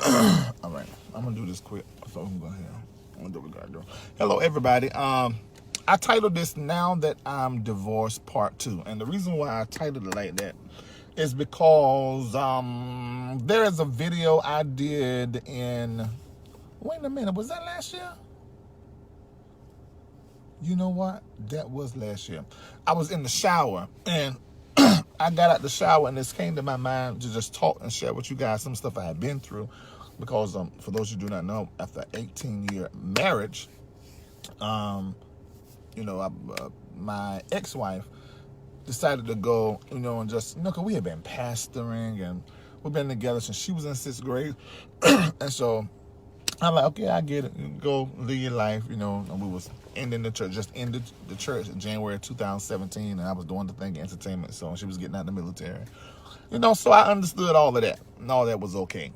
All right, I'm gonna do this quick. So I'm gonna go ahead. I'm gonna do what we gotta do. Hello, everybody. I titled this "Now That I'm Divorced" Part 2, and the reason why I titled it like that is because there is a video I did in. Wait a minute, was that last year? You know what? That was last year. I was in the shower and I got out the shower and this came to my mind to just talk and share with you guys some stuff I had been through. Because for those who do not know, after 18-year marriage, my ex-wife decided to go, and just, cause we had been pastoring and we've been together since she was in 6th grade. And so I'm like, okay, I get it. You go live your life, and we was ending the church, just ended the church in January 2017, and I was doing the thing, entertainment, so she was getting out of the military. So I understood all of that, and all that was okay.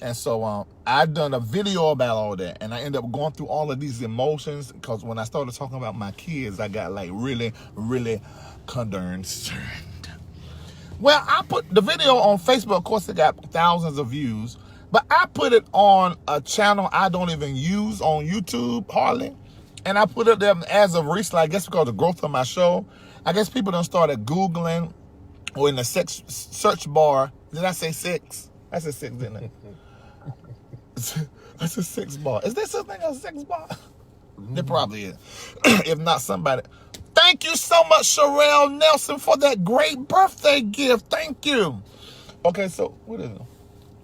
And so I done a video about all that, and I ended up going through all of these emotions, because when I started talking about my kids, I got like really, really concerned. Well, I put the video on Facebook. Of course, it got thousands of views, but I put it on a channel I don't even use on YouTube hardly. And I put it there as of recently, I guess because of the growth of my show. I guess people done started Googling or in the search bar. Did I say 6? I said 6, didn't I? I said 6 bar. Is there something as 6 bar? There probably is. If not, somebody. Thank you so much, Sherelle Nelson, for that great birthday gift. Thank you. Okay, so what is it?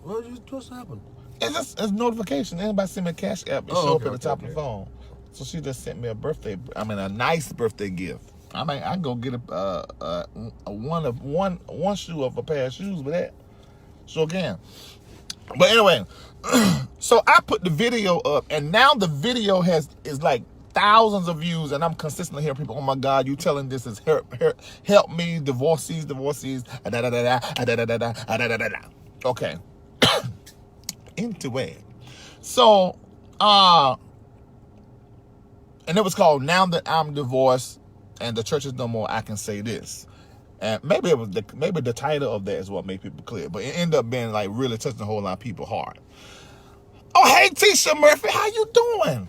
What's happened? It's a notification. Anybody send me a cash app, it show up at the top of the phone. So she just sent me a nice birthday gift. I can go get one shoe of a pair of shoes with that. Sure can. But anyway, so I put the video up, and now the video is like thousands of views, and I'm consistently hearing people, oh my God, you telling this is help me, divorcees, Okay. Into it. So, and it was called "Now That I'm Divorced and the Church Is No More, I Can Say This." And maybe the title of that is what made people clear, but it ended up being like really touching a whole lot of people hard. Oh, hey, Tisha Murphy, how you doing?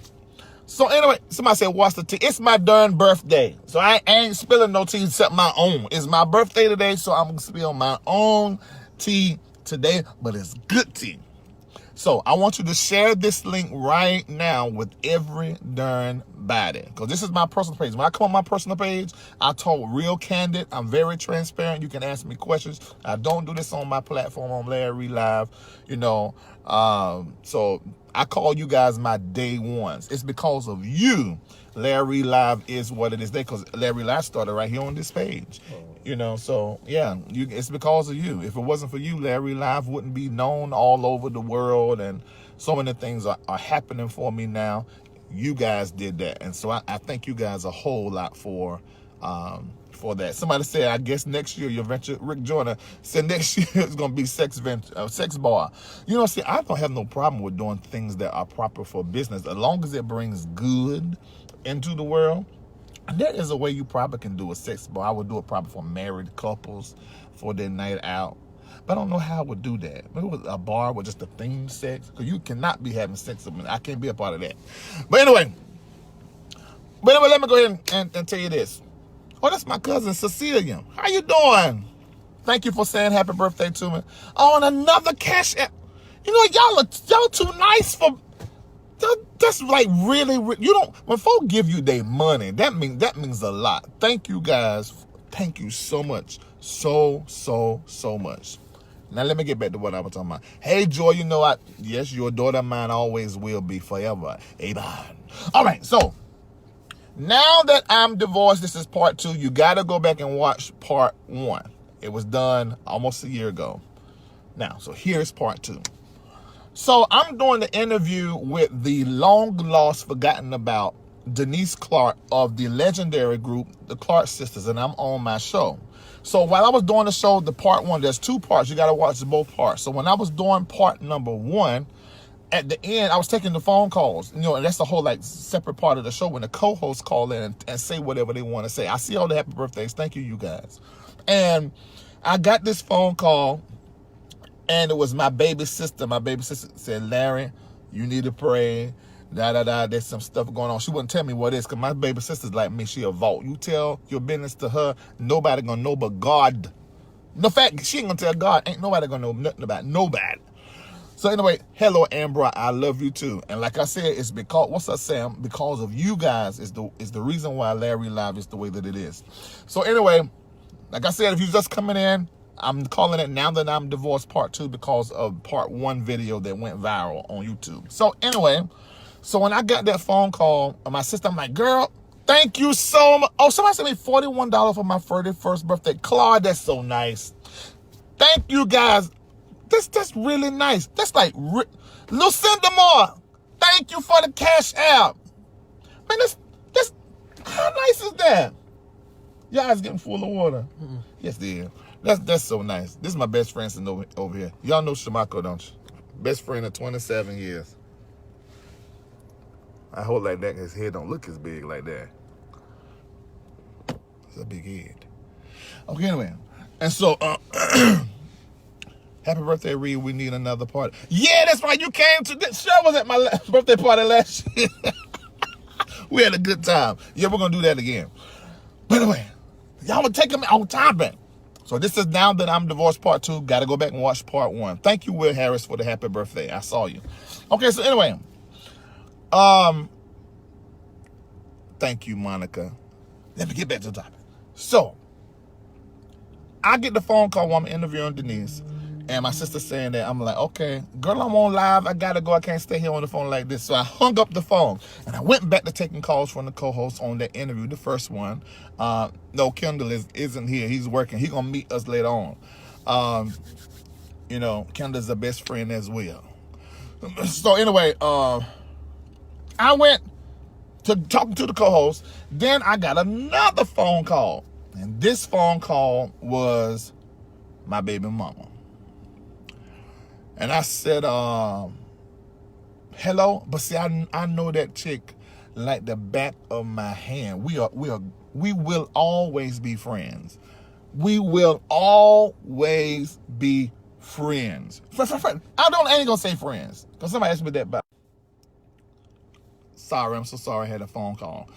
So anyway, somebody said, what's the tea? It's my darn birthday. So I ain't spilling no tea except my own. It's my birthday today, so I'm going to spill my own tea today, but it's good tea. So I want you to share this link right now with every darn body, because this is my personal page. When I come on my personal page, I talk real candid. I'm very transparent. You can ask me questions. I don't do this on my platform on Larry Live, so I call you guys my day ones. It's because of you. Larry Live is what it is there, because Larry Live started right here on this page. So yeah, it's because of you. If it wasn't for you, Larry Live wouldn't be known all over the world, and so many things are happening for me now. You guys did that, and so I thank you guys a whole lot for that. Somebody said, I guess next year your venture, Rick Jordan said next year it's gonna be sex bar. See, I don't have no problem with doing things that are proper for business, as long as it brings good into the world. There is a way you probably can do a sex bar. I would do it probably for married couples for their night out. But I don't know how I would do that. Maybe with a bar with just a theme sex. Because you cannot be having sex with me. I can't be a part of that. But anyway, let me go ahead and tell you this. Oh, that's my cousin Cecilia. How you doing? Thank you for saying happy birthday to me. Oh, and another cash app. Y'all too nice for... That's like really, when folk give you their money, that means a lot. Thank you guys. Thank you so much. So much. Now let me get back to what I was talking about. Hey Joy, yes, your daughter of mine always will be forever. Amen. All right, so now that I'm divorced, this is part 2. You got to go back and watch part 1. It was done almost a year ago. Now, so here's part 2. So I'm doing the interview with the long-lost, forgotten about Denise Clark of the legendary group, the Clark Sisters, and I'm on my show. So while I was doing the show, the part 1, there's 2 parts. You got to watch both parts. So when I was doing part number 1, at the end, I was taking the phone calls, and that's the whole separate part of the show when the co-hosts call in and say whatever they want to say. I see all the happy birthdays. Thank you, you guys. And I got this phone call. And it was my baby sister. My baby sister said, Larry, you need to pray. There's some stuff going on. She wouldn't tell me what it is because my baby sister's like me. She a vault. You tell your business to her, nobody gonna know but God. The fact she ain't gonna tell God, ain't nobody gonna know nothing about nobody. So anyway, hello Ambra, I love you too. And like I said, it's because, what's up Sam? Because of you guys is the reason why Larry Live is the way that it is. So anyway, like I said, if you're just coming in, I'm calling it Now That I'm Divorced Part 2 because of Part 1 video that went viral on YouTube. So anyway, so when I got that phone call, my sister, I'm like, girl, thank you so much. Oh, somebody sent me $41 for my 31st birthday. Claude, that's so nice. Thank you guys. That's really nice. That's like, Lucinda Moore, thank you for the cash app. Man, that's, how nice is that? Your eyes getting full of water. Yes, they are. That's so nice. This is my best friend sitting over here. Y'all know Shamako, don't you? Best friend of 27 years. I hold like that because his head don't look as big like that. It's a big head. Okay, anyway. And so, happy birthday, Reid. We need another party. Yeah, that's right. You came to this. Sure was at my birthday party last year. We had a good time. Yeah, we're going to do that again. But anyway, y'all were taking me on topic. So this is Now That I'm Divorced Part 2. Got to go back and watch Part 1. Thank you, Will Harris, for the happy birthday. I saw you. Okay, so anyway. Thank you, Monica. Let me get back to the topic. So, I get the phone call while I'm interviewing Denise, and my sister saying that. I'm like, okay, girl, I'm on live. I gotta go. I can't stay here on the phone like this. So I hung up the phone, and I went back to taking calls from the co-host on that interview, the first one. No, Kendall isn't here. He's working. He's gonna meet us later on. You know, Kendall's a best friend as well. So anyway, I went to talking to the co-host. Then I got another phone call. And this phone call was my baby mama. And I said, hello. But see, I know that chick like the back of my hand. We will always be friends. We will always be friends. Friend. I ain't gonna say friends. Because somebody asked me that about. Sorry, I'm so sorry I had a phone call.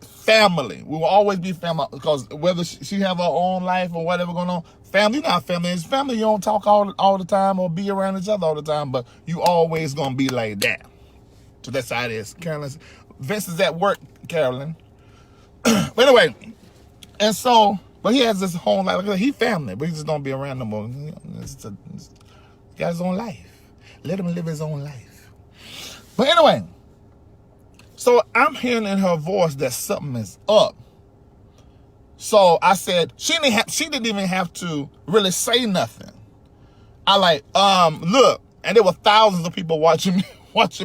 Family. We will always be family because whether she have her own life or whatever going on, family, not family. It's family. You don't talk all the time or be around each other all the time, but you always going to be like that. So that's how it is. Carolyn, Vince is at work, Carolyn. But anyway, and so, but he has his whole life. He family, but he just don't be around no more. He got his own life. Let him live his own life. But anyway, so I'm hearing in her voice that something is up. So I said, she didn't even have to really say nothing. I like, look, and there were thousands of people watching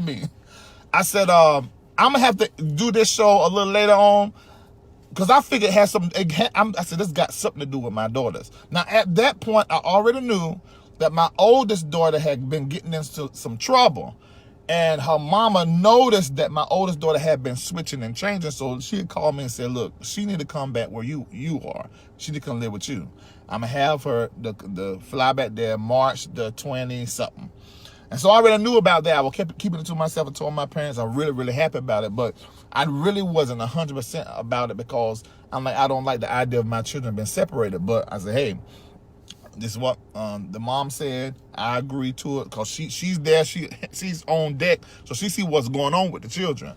me. I said, I'm gonna have to do this show a little later on because I figured it has something. I said, this got something to do with my daughters. Now at that point, I already knew that my oldest daughter had been getting into some trouble. And her mama noticed that my oldest daughter had been switching and changing. So she had called me and said, look, she need to come back where you are. She need to come live with you. I'm going to have her the fly back there March the 20-something. And so I already knew about that. I was keeping it to myself and told my parents I'm really, really happy about it. But I really wasn't 100% about it because I'm like, I don't like the idea of my children being separated. But I said, hey, this is what the mom said. I agree to it because she's there. She's on deck, so she see what's going on with the children.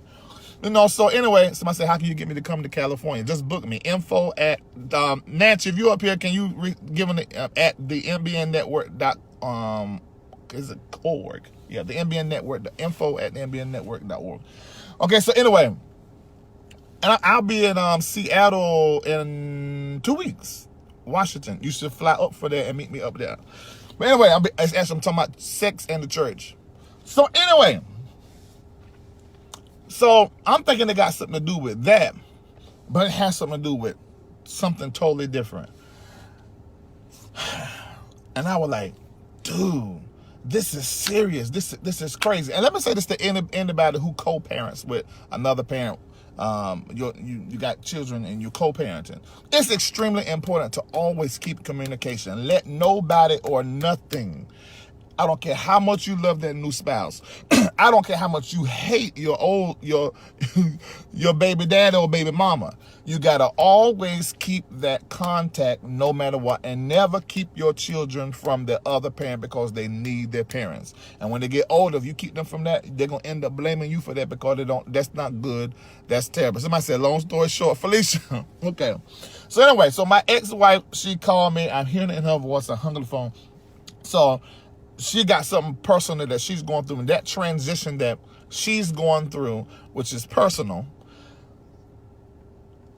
You know. So anyway, somebody said, "How can you get me to come to California?" Just book me. Info at Nancy. If you up here, can you give me at the NBN Network is it org? Yeah, the NBN Network. The info at the NBNnetwork.org. Okay. So anyway, and I'll be in Seattle in 2 weeks. Washington. You should fly up for that and meet me up there. But anyway, I'm talking about sex and the church. So anyway, so I'm thinking it got something to do with that, but it has something to do with something totally different. And I was like, dude, this is serious. This is crazy. And let me say this to anybody who co-parents with another parent. You got children and you're co-parenting. It's extremely important to always keep communication. Let nobody or nothing, I don't care how much you love that new spouse. I don't care how much you hate your baby daddy or baby mama. You got to always keep that contact no matter what, and never keep your children from their other parent because they need their parents. And when they get older, if you keep them from that, they're going to end up blaming you for that because they don't. That's not good. That's terrible. Somebody said, long story short, Felicia. Okay. So anyway, so my ex-wife, she called me. I'm hearing it in her voice. I hung up the phone. So she got something personal that she's going through, and that transition that she's going through, which is personal,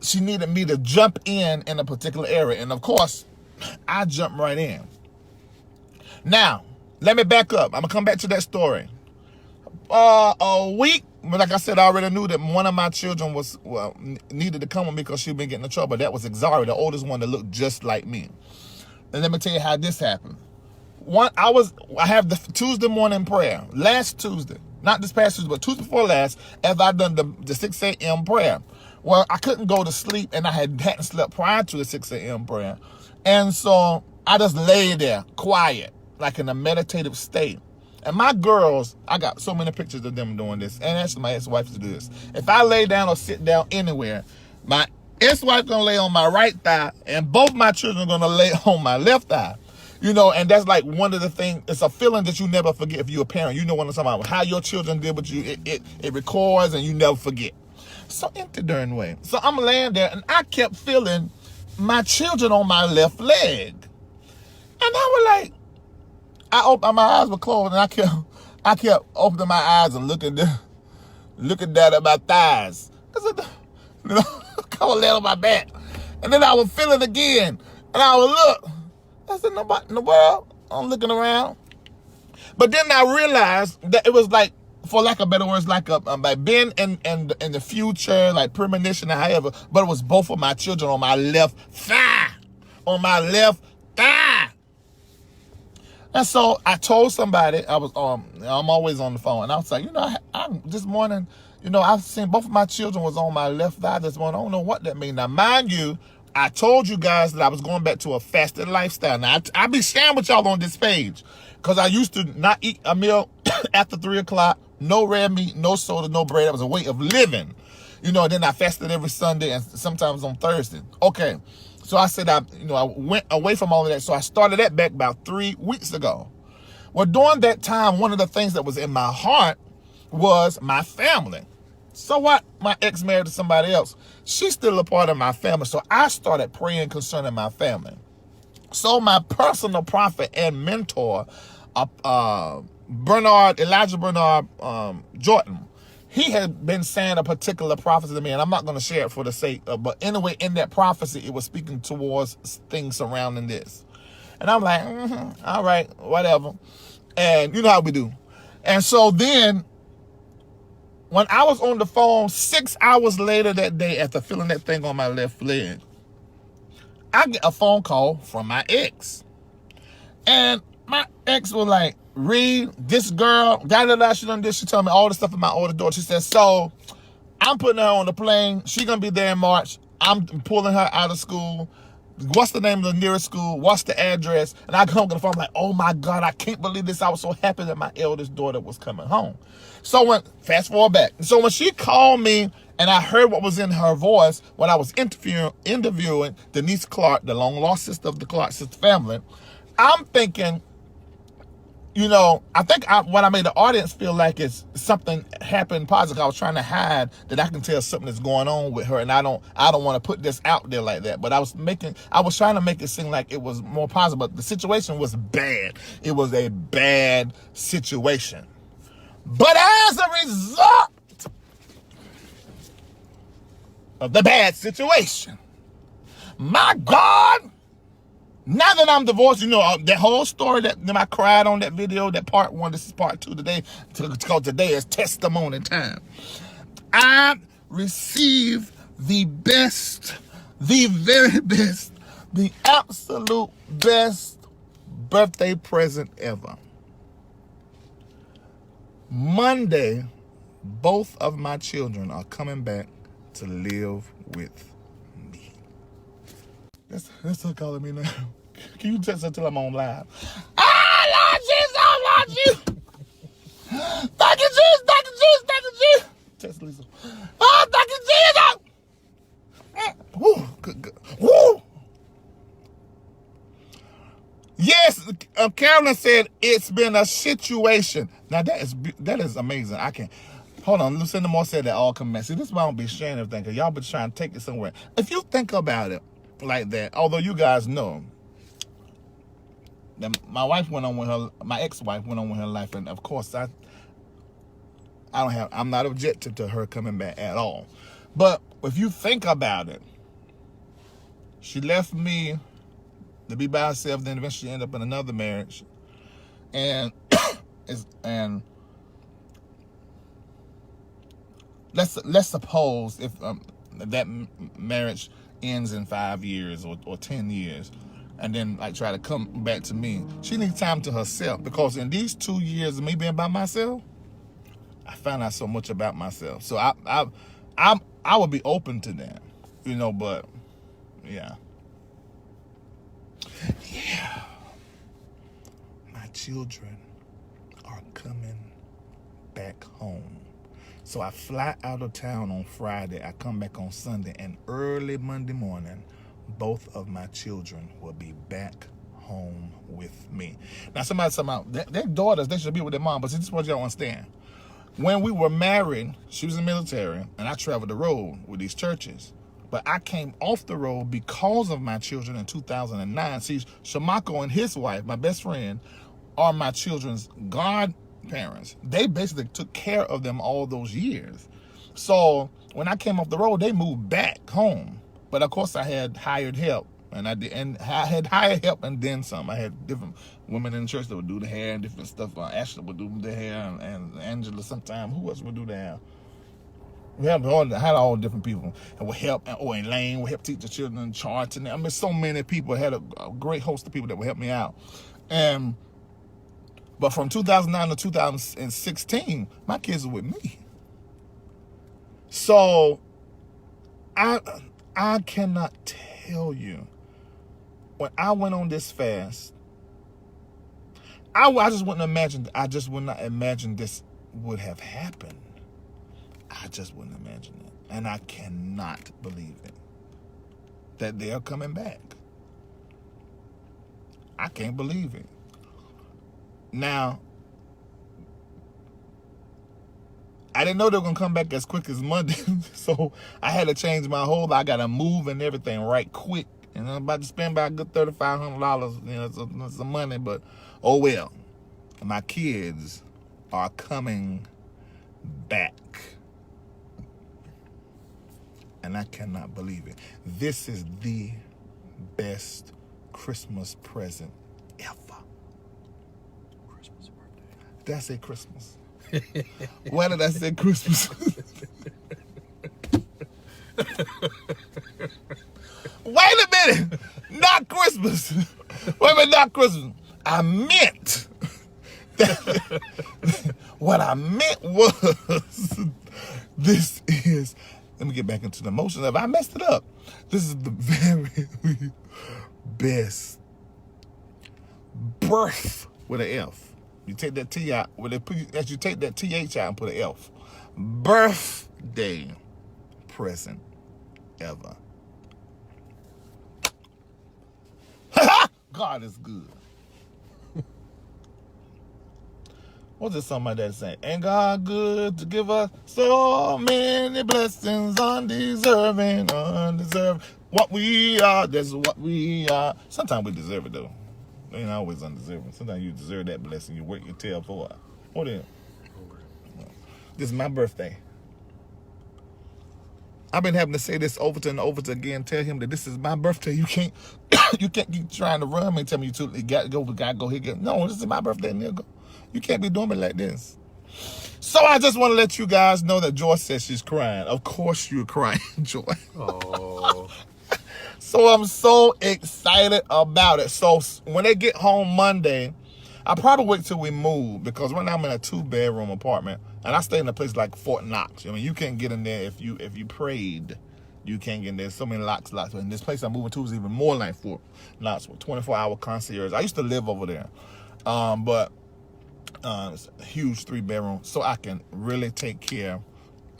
she needed me to jump in a particular area. And of course, I jumped right in. Now, let me back up. I'm going to come back to that story. A week, like I said, I already knew that one of my children needed to come with me because she'd been getting in trouble. That was Xari, the oldest one that looked just like me. And let me tell you how this happened. I have the Tuesday morning prayer. Last Tuesday, not this past Tuesday, but Tuesday before last, as I done the 6 a.m. prayer. Well, I couldn't go to sleep, and I hadn't slept prior to the 6 a.m. prayer. And so I just lay there, quiet, like in a meditative state. And my girls, I got so many pictures of them doing this, and actually my ex-wife to do this. If I lay down or sit down anywhere, my ex-wife gonna lay on my right thigh, and both my children are gonna lay on my left thigh. You know, and that's like one of the things, it's a feeling that you never forget if you're a parent. You know what I'm talking about, how your children did with you, it records and you never forget. So empty darn way. So I'm laying there, and I kept feeling my children on my left leg. And I was like, my eyes were closed, and I kept opening my eyes and looking down at my thighs. I said, you know, come on, lay on my back. And then I would feel it again, and I would look. I said, nobody in the world. I'm looking around. But then I realized that it was like, for lack of better words, like being in the future, like premonition or however, but it was both of my children on my left thigh. On my left thigh. And so I told somebody, I'm always on the phone, and I was like, you know, this morning, you know, I've seen both of my children was on my left thigh this morning. I don't know what that means. Now, mind you, I told you guys that I was going back to a fasted lifestyle. Now, I be sharing with y'all on this page because I used to not eat a meal after 3 o'clock, no red meat, no soda, no bread. That was a way of living. You know, and then I fasted every Sunday and sometimes on Thursday. Okay, so I said, I went away from all of that. So I started that back about 3 weeks ago. Well, during that time, one of the things that was in my heart was my family. So what? My ex married to somebody else. She's still a part of my family. So I started praying concerning my family. So my personal prophet and mentor, Elijah Bernard Jordan, he had been saying a particular prophecy to me, and I'm not going to share it for the sake of, but anyway, in that prophecy, it was speaking towards things surrounding this. And I'm like, all right, whatever. And you know how we do. And so then, when I was on the phone 6 hours later that day after feeling that thing on my left leg, I get a phone call from my ex. And my ex was like, Reid, this girl, she done this. She told me all the stuff about my older daughter. She said, so I'm putting her on the plane. She's going to be there in March. I'm pulling her out of school. What's the name of the nearest school? What's the address? And I come to the phone, I'm like, oh my God, I can't believe this. I was so happy that my eldest daughter was coming home. So fast forward back. So when she called me and I heard what was in her voice when I was interviewing Denise Clark, the long lost sister of the Clark sister family, I'm thinking, you know, I think what I made the audience feel like is something happened positive. I was trying to hide that I can tell something that's going on with her, and I don't want to put this out there like that. But I was trying to make it seem like it was more positive. But the situation was bad. It was a bad situation. But as a result of the bad situation, my God, now that I'm divorced, you know, that whole story that I cried on that video, that part 1, this is part 2 today, because today is testimony time. I received the best, the very best, the absolute best birthday present ever. Monday, both of my children are coming back to live with me. That's her calling me now. Can you text her till I'm on live? Ah, Lord Jesus, oh Lord Jesus. Thank you, Jesus, thank you, Jesus, thank you, Jesus. Text Lisa. Oh, thank you, Jesus. Woo, good. Woo. Yes, Carolyn said it's been a situation. Now that is amazing. I can hold on. Lucinda Moore said that all comments. See, this is why I don't be sharing everything, because y'all be trying to take it somewhere. If you think about it like that, although you guys know that my wife went on with her, my ex-wife went on with her life, and of course I'm not objective to her coming back at all. But if you think about it, she left me to be by herself, then eventually end up in another marriage, and let's suppose if that marriage ends in 5 years or 10 years, and then like try to come back to me, she needs time to herself, because in these 2 years of me being by myself, I found out so much about myself. So I would be open to that, but yeah. Yeah, my children are coming back home. So I fly out of town on Friday. I come back on Sunday, and early Monday morning, both of my children will be back home with me. Now, somebody said about their daughters, they should be with their mom, but this is what y'all understand. When we were married, she was in the military, and I traveled the road with these churches. But I came off the road because of my children in 2009. See, Shamako and his wife, my best friend, are my children's godparents. They basically took care of them all those years. So when I came off the road, they moved back home. But of course, I had hired help, and I had hired help and then some. I had different women in the church that would do the hair and different stuff. Ashley would do the hair, and Angela sometimes. Who else would do the hair? We had all different people that would help, or Elaine would help teach the children charts, and I mean, so many people. Had a great host of people that would help me out. But from 2009 to 2016, my kids were with me. So I cannot tell you, when I went on this fast, I just wouldn't imagine. I just would not imagine this would have happened. I just wouldn't imagine it. And I cannot believe it, that they're coming back. I can't believe it. Now, I didn't know they were going to come back as quick as Monday. So I had to change my whole, I got to move and everything right quick. And I'm about to spend about a good $3,500, it's some money, but oh well. My kids are coming back. And I cannot believe it. This is the best Christmas present ever. Christmas birthday. Did I say Christmas? Why did I say Christmas? Wait a minute. Not Christmas. Wait a minute, not Christmas. I meant that, what I meant was, this is, let me get back into the emotion of it. I messed it up. This is the very best birth with an F. You take that T out, as you take that TH out and put an F. Birthday present ever. God is good. What's this song my dad saying? Ain't God good to give us so many blessings, undeserving. What we are, that's what we are. Sometimes we deserve it though. They ain't always undeserving. Sometimes you deserve that blessing. You work your tail for it. What is it? This is my birthday. I've been having to say this over and over again. Tell him that this is my birthday. You can't keep trying to run me and tell me you gotta go here. No, this is my birthday, nigga. You can't be doing me like this. So I just want to let you guys know that Joy says she's crying. Of course you're crying, Joy. Oh. So I'm so excited about it. So when they get home Monday, I probably wait till we move because right now I'm in a 2-bedroom apartment and I stay in a place like Fort Knox. I mean, you can't get in there if you prayed. You can't get in there. So many locks. And this place I'm moving to is even more like Fort Knox with 24-hour concierge. I used to live over there, but it's a huge 3-bedroom, so I can really take care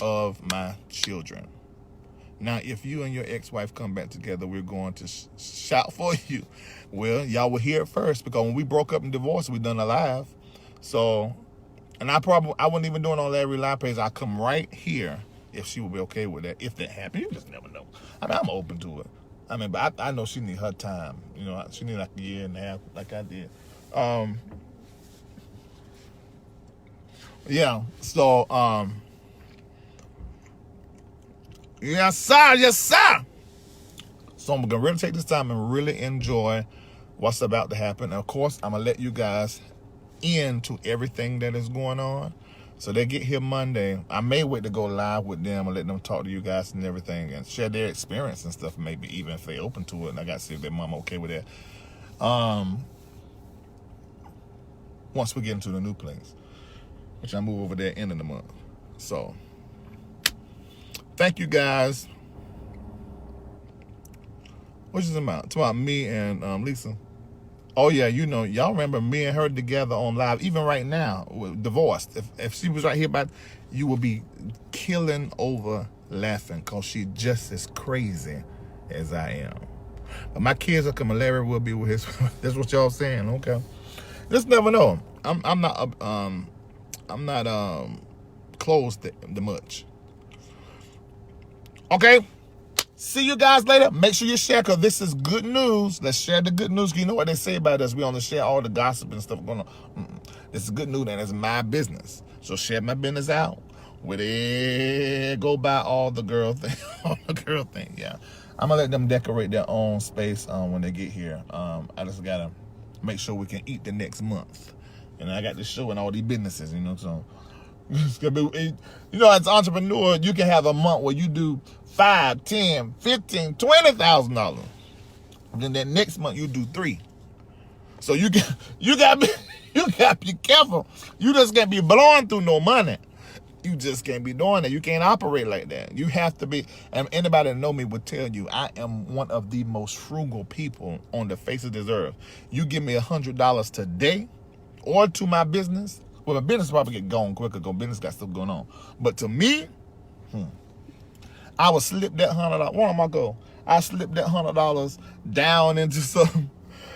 of my children. Now, if you and your ex-wife come back together, we're going to shout for you. Well, y'all will hear it first because when we broke up and divorced, we done a live. So, and I wouldn't even do it on Larry Live page. I'll come right here if she would be okay with that. If that happened, you just never know. I mean, I'm open to it. I mean, but I know she need her time. You know, she need like a year and a half, like I did. Yeah. So, yes, sir. Yes, sir. So I'm going to really take this time and really enjoy what's about to happen. And of course, I'm going to let you guys into everything that is going on. So they get here Monday. I may wait to go live with them and let them talk to you guys and everything and share their experience and stuff, maybe even if they're open to it. And I got to see if their mom okay with that. Once we get into the new place, which I move over there end of the month. So thank you guys. What's this about? It's about me and Lisa. Oh yeah, you know, y'all remember me and her together on live. Even right now, we're divorced. If she was right here, you would be killing over laughing because she's just as crazy as I am. But my kids are coming. Larry will be with his. That's what y'all saying, okay? Just never know. I'm not closed to much. Okay. See you guys later. Make sure you share because this is good news. Let's share the good news. You know what they say about us. We only share all the gossip and stuff going on. This is good news and it's my business. So share my business out. With it, go buy all the girl thing. All the girl thing, yeah. I'm going to let them decorate their own space when they get here. I just got to make sure we can eat the next month. And I got this show and all these businesses, you know, so. It's gonna be, you know, as an entrepreneur, you can have a month where you do $5, $10, $15, $20,000. Then that next month you do 3. So you got to be careful. You just can't be blowing through no money. You just can't be doing that. You can't operate like that. You have to be. And anybody that know me would tell you I am one of the most frugal people on the face of this earth. You give me $100 today, or to my business. Well, my business probably get gone quicker because business got stuff going on. But to me, I would slip that $100. One of my goals, I slip that $100 down into something,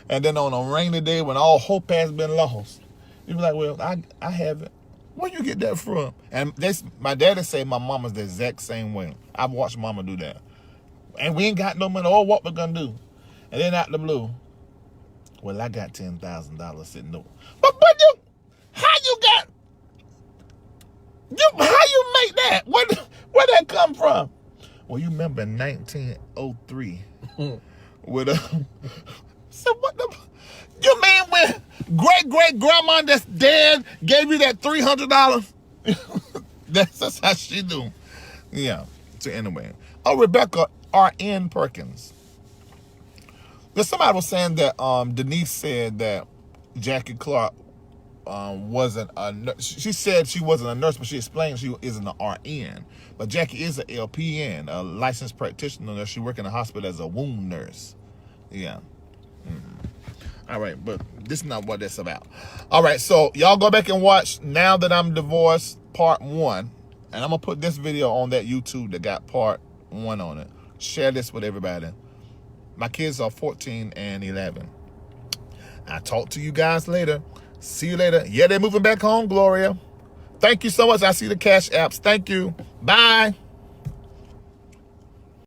and then on a rainy day when all hope has been lost, you be like, "Well, I haven't. Where you get that from?" And my daddy say my mama's the exact same way. I've watched mama do that, and we ain't got no money. Or what we're gonna do? And then out the blue, well, I got $10,000 sitting there. But you. How you make that? Where that come from? Well, you remember in 1903 with so what the? You mean when great grandma that's dead gave you that $300? That's how she do. Yeah. So anyway, Rebecca R.N. Perkins. There's somebody was saying that Denise said that Jackie Clark wasn't a nurse. She said she wasn't a nurse, but she explained she isn't an RN. But Jackie is an LPN, a licensed practitioner. She works in a hospital as a wound nurse. Yeah. All right, but this is not what that's about. All right, so y'all go back and watch Now That I'm Divorced Part 1. And I'm going to put this video on that YouTube that got Part 1 on it. Share this with everybody. My kids are 14 and 11. I'll talk to you guys later. See you later. Yeah, they're moving back home, Gloria. Thank you so much. I see the cash apps. Thank you. Bye.